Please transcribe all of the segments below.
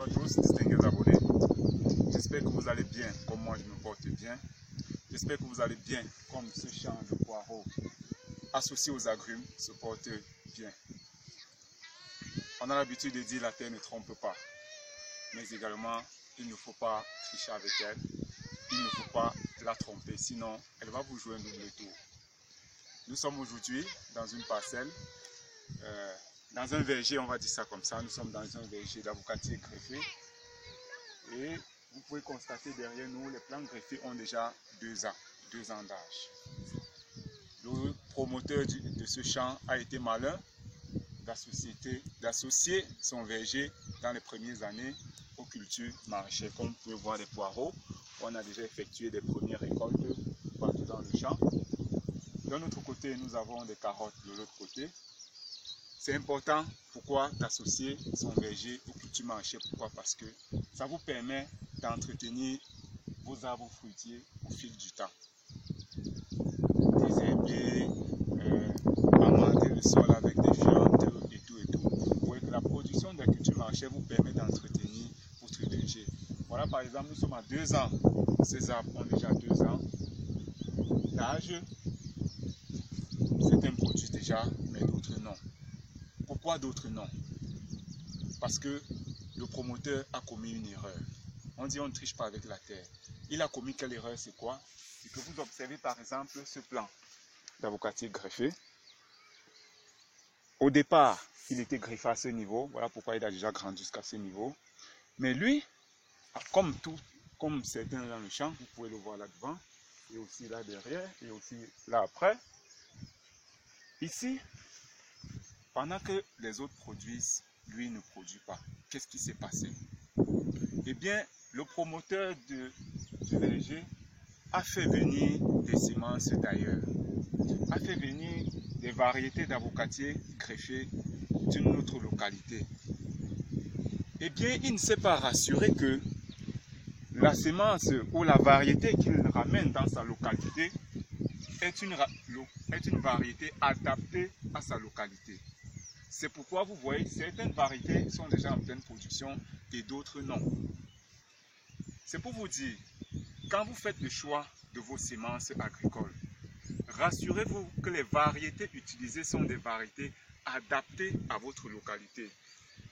Bonjour à tous, distingués abonnés. J'espère que vous allez bien, comme moi je me porte bien. J'espère que vous allez bien, comme ce champ de poireaux associé aux agrumes se porte bien. On a l'habitude de dire la terre ne trompe pas, mais également il ne faut pas tricher avec elle. Il ne faut pas la tromper, sinon elle va vous jouer un double tour. Nous sommes aujourd'hui dans une parcelle, dans un verger, on va dire ça comme ça. Nous sommes dans un verger d'avocatiers greffés. Et vous pouvez constater derrière nous, les plants greffés ont déjà 2 ans d'âge. Le promoteur de ce champ a été malin d'associer son verger dans les premières années aux cultures maraîchères. Comme vous pouvez voir les poireaux, on a déjà effectué des premières récoltes partout dans le champ. D'un autre côté, nous avons des carottes de l'autre côté. C'est important, pourquoi d'associer son verger aux cultures maraîchères? Pourquoi? Parce que ça vous permet d'entretenir vos arbres fruitiers au fil du temps. Désherber, amender le sol avec des fientes et tout et tout. Vous voyez que la production de la culture maraîchère vous permet d'entretenir votre verger. Voilà, par exemple, nous sommes à 2 ans. Ces arbres ont déjà 2 ans d'âge. Certains produisent déjà, mais d'autres non. Pourquoi d'autres non? Parce que le promoteur a commis une erreur. On dit on ne triche pas avec la terre. Il a commis quelle erreur? C'est quoi? C'est que vous observez par exemple ce plant d'avocatier greffé. Au départ, il était greffé à ce niveau. Voilà pourquoi il a déjà grandi jusqu'à ce niveau. Mais lui, comme certains dans le champ, vous pouvez le voir là devant, et aussi là derrière, et aussi là après. Ici, pendant que les autres produisent, lui ne produit pas. Qu'est-ce qui s'est passé? Eh bien, le promoteur du verger a fait venir des semences d'ailleurs, a fait venir des variétés d'avocatiers greffés d'une autre localité. Eh bien, il ne s'est pas rassuré que la semence ou la variété qu'il ramène dans sa localité est une variété adaptée à sa localité. C'est pourquoi vous voyez, certaines variétés sont déjà en pleine production et d'autres non. C'est pour vous dire, quand vous faites le choix de vos semences agricoles, rassurez-vous que les variétés utilisées sont des variétés adaptées à votre localité.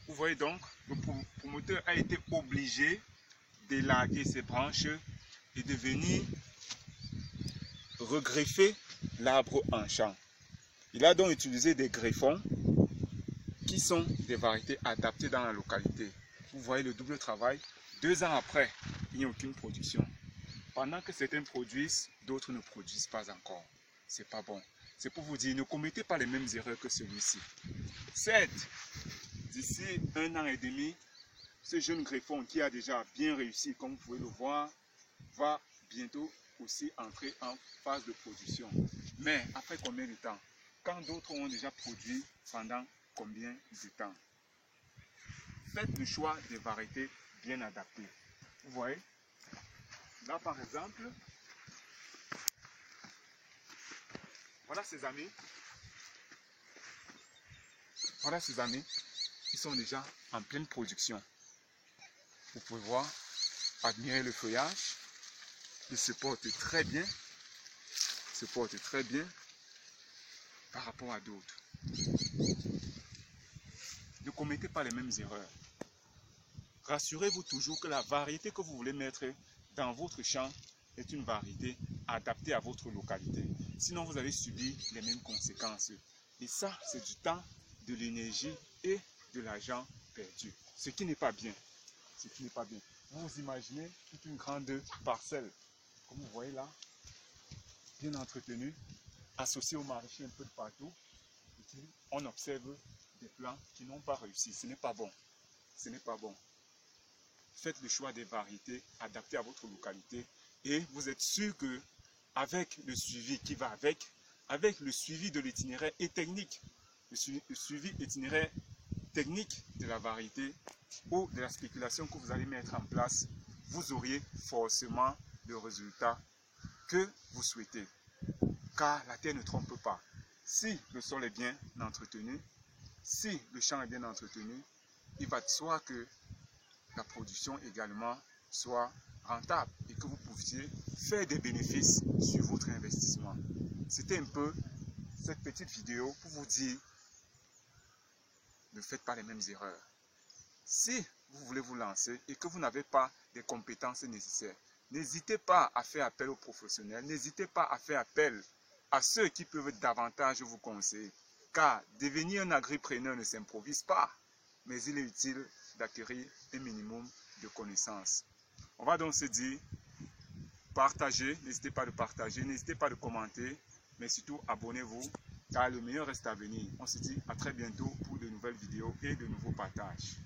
Vous voyez donc, le promoteur a été obligé d'élaguer ses branches et de venir regreffer l'arbre en champ. Il a donc utilisé des greffons qui sont des variétés adaptées dans la localité. Vous voyez le double travail. 2 ans après, il n'y a aucune production. Pendant que certains produisent, d'autres ne produisent pas encore. C'est pas bon. C'est pour vous dire, ne commettez pas les mêmes erreurs que celui-ci. Certes, d'ici 1 an et demi, ce jeune greffon qui a déjà bien réussi, comme vous pouvez le voir, va bientôt aussi entrer en phase de production. Mais après combien de temps? Quand d'autres ont déjà produit, pendant combien de temps? Faites le choix des variétés bien adaptées. Vous voyez, là par exemple, voilà ces amis. Voilà ces amis, ils sont déjà en pleine production. Vous pouvez voir, admirer le feuillage. Il se porte très bien. Par rapport à d'autres. Ne commettez pas les mêmes erreurs. Rassurez-vous toujours que la variété que vous voulez mettre dans votre champ est une variété adaptée à votre localité. Sinon, vous allez subir les mêmes conséquences. Et ça, c'est du temps, de l'énergie et de l'argent perdu. Ce qui n'est pas bien. Ce qui n'est pas bien. Vous imaginez toute une grande parcelle, comme vous voyez là, bien entretenue, associée aux maraîchers un peu de partout. Ici, on observe des plants qui n'ont pas réussi. Ce n'est pas bon. Ce n'est pas bon. Faites le choix des variétés adaptées à votre localité et vous êtes sûr que avec le suivi qui va avec le suivi de l'itinéraire et technique, le suivi itinéraire technique de la variété ou de la spéculation que vous allez mettre en place, vous auriez forcément le résultat que vous souhaitez. Car la terre ne trompe pas. Si le sol est bien entretenu, si le champ est bien entretenu, il va de soi que la production également soit rentable et que vous puissiez faire des bénéfices sur votre investissement. C'était un peu cette petite vidéo pour vous dire, ne faites pas les mêmes erreurs. Si vous voulez vous lancer et que vous n'avez pas les compétences nécessaires, n'hésitez pas à faire appel aux professionnels, n'hésitez pas à faire appel à ceux qui peuvent davantage vous conseiller. Car devenir un agripreneur ne s'improvise pas, mais il est utile d'acquérir un minimum de connaissances. On va donc se dire, partagez, n'hésitez pas de partager, n'hésitez pas de commenter, mais surtout abonnez-vous, car le meilleur reste à venir. On se dit à très bientôt pour de nouvelles vidéos et de nouveaux partages.